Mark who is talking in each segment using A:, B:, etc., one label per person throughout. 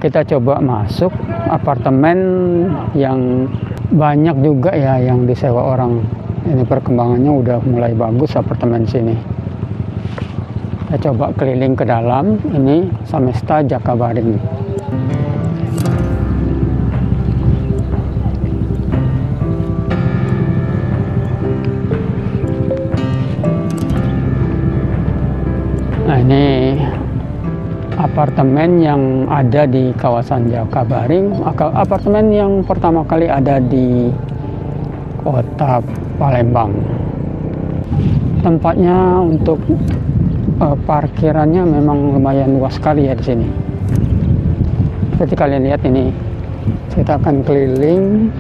A: kita coba masuk apartemen yang banyak juga ya yang disewa orang. Ini perkembangannya udah mulai bagus apartemen sini. Kita coba keliling ke dalam. Ini Samesta Jakabaring. Nah, ini apartemen yang ada di kawasan Jakabaring. Apartemen yang pertama kali ada di kota Palembang. Tempatnya untuk parkirannya memang lumayan luas sekali ya di sini. Seperti kalian lihat ini, kita akan keliling.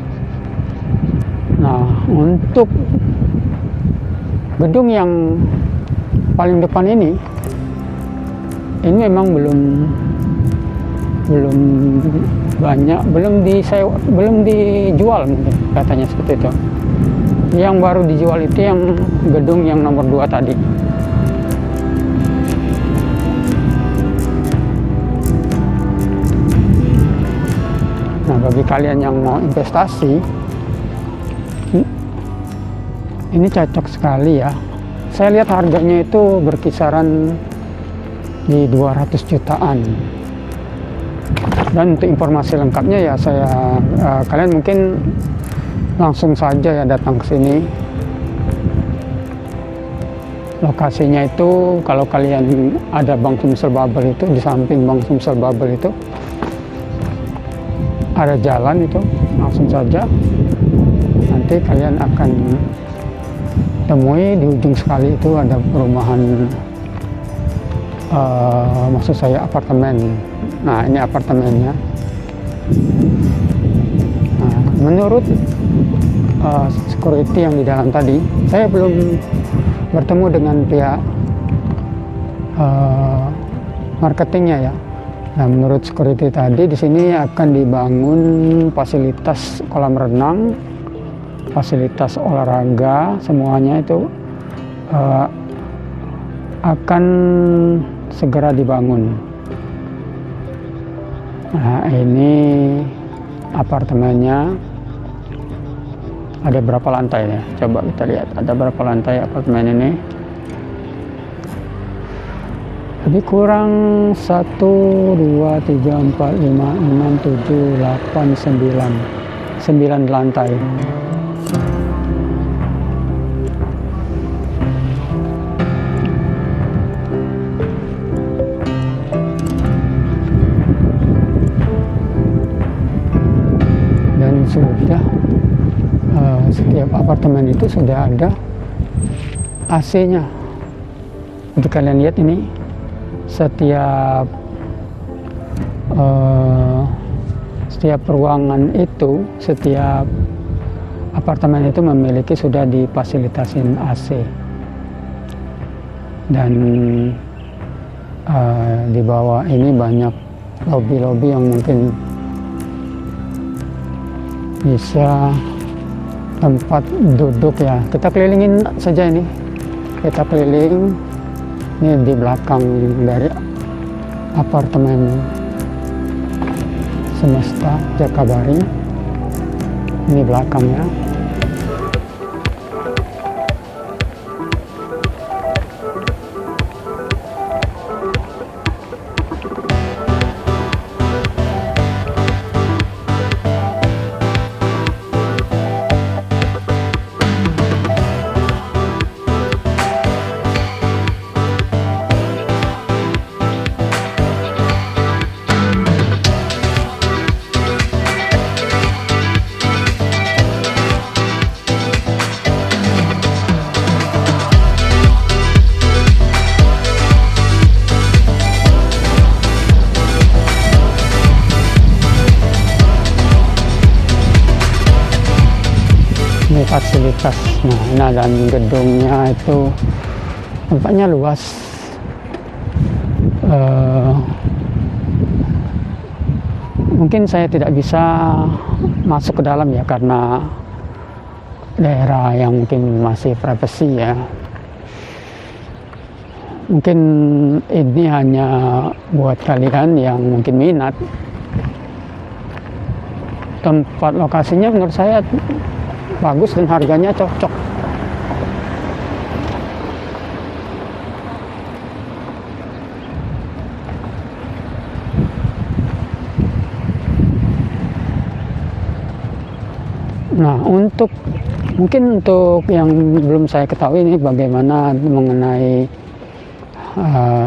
A: Nah, untuk gedung yang paling depan ini memang belum banyak, belum dijual mungkin katanya seperti itu. Yang baru dijual itu yang gedung yang nomor 2 tadi. Nah, bagi kalian yang mau investasi, ini cocok sekali ya. Saya lihat harganya itu berkisaran di 200 jutaan. Dan untuk informasi lengkapnya ya kalian mungkin langsung saja ya datang ke sini. Lokasinya itu kalau kalian ada Bank Sumsel Babel itu, di samping Bank Sumsel Babel itu ada jalan itu, langsung saja nanti kalian akan temui di ujung sekali itu ada perumahan, maksud saya apartemen. Nah, ini apartemennya. Nah, menurut security yang di dalam tadi, saya belum bertemu dengan pihak marketingnya ya. Nah, menurut security tadi di sini akan dibangun fasilitas kolam renang, fasilitas olahraga, semuanya itu akan segera dibangun. Nah, ini apartemennya. Ada berapa lantai ya? Coba kita lihat ada berapa lantai apartemen ini. Lebih kurang 1, 2, 3, 4, 5, 6, 7, 8, 9 lantai. Dan sudah setiap apartemen itu sudah ada AC-nya. Untuk kalian lihat ini, setiap ruangan itu, setiap apartemen itu memiliki sudah difasilitasin AC. Dan di bawah ini banyak lobi-lobi yang mungkin bisa tempat duduk ya. Kita kelilingin saja ini. Kita keliling. Ini di belakang dari apartemen Samesta Jakabaring. Ini belakangnya. Ini fasilitasnya, dan gedungnya itu tempatnya luas. Mungkin saya tidak bisa masuk ke dalam ya karena daerah yang mungkin masih privasi ya. Mungkin ini hanya buat kalian yang mungkin minat tempat lokasinya menurut saya bagus dan harganya cocok. Nah, mungkin untuk yang belum saya ketahui ini bagaimana mengenai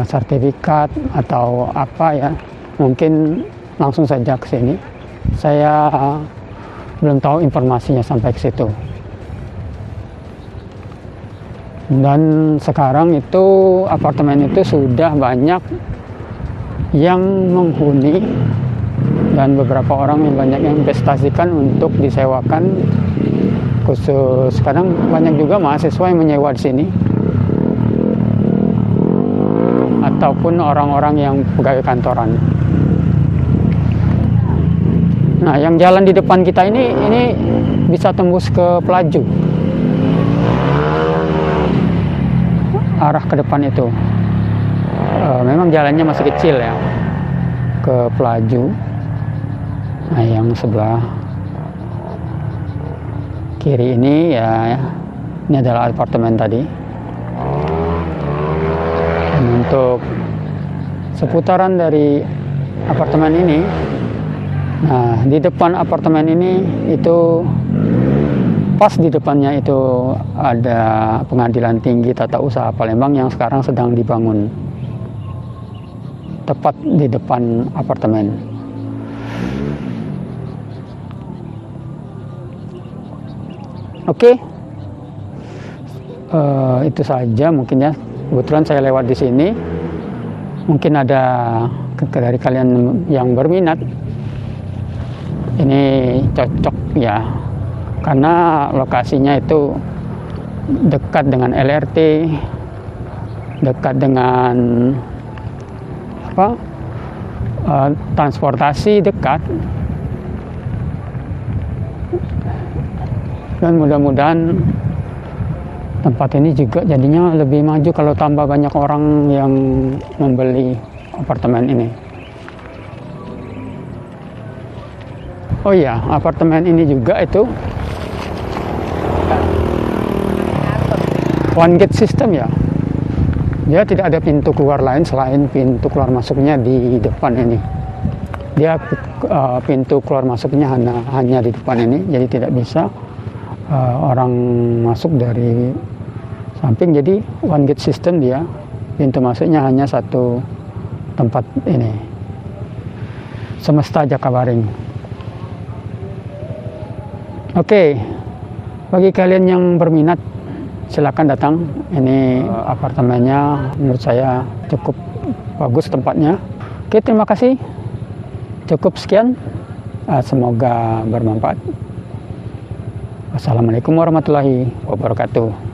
A: sertifikat atau apa ya, mungkin langsung saja ke sini. Saya belum tahu informasinya sampai ke situ. Dan sekarang itu apartemen itu sudah banyak yang menghuni dan beberapa orang yang banyak yang investasikan untuk disewakan, khusus kadang banyak juga mahasiswa yang menyewa di sini ataupun orang-orang yang pegawai kantoran. Nah, yang jalan di depan kita ini bisa tembus ke Pelaju, arah ke depan itu. Memang jalannya masih kecil ya ke Pelaju. Nah, yang sebelah kiri ini ya, ini adalah apartemen tadi. Dan untuk seputaran dari apartemen ini, nah di depan apartemen ini itu pas di depannya itu ada Pengadilan Tinggi Tata Usaha Palembang yang sekarang sedang dibangun, tepat di depan apartemen. Oke, itu saja mungkin ya. Kebetulan saya lewat di sini. Mungkin ada dari kalian yang berminat, ini cocok ya, karena lokasinya itu dekat dengan LRT, dekat dengan transportasi dekat. Dan mudah-mudahan tempat ini juga jadinya lebih maju kalau tambah banyak orang yang membeli apartemen ini. Oh iya, apartemen ini juga itu one gate system ya. Dia tidak ada pintu keluar lain selain pintu keluar masuknya di depan ini. Dia pintu keluar masuknya hanya di depan ini, jadi tidak bisa orang masuk dari samping. Jadi one gate system, dia pintu masuknya hanya satu tempat ini, Semesta Jakabaring. Oke, bagi kalian yang berminat silakan datang. Ini apartemennya menurut saya cukup bagus tempatnya. Oke, terima kasih. Cukup sekian. Semoga bermanfaat. Wassalamualaikum warahmatullahi wabarakatuh.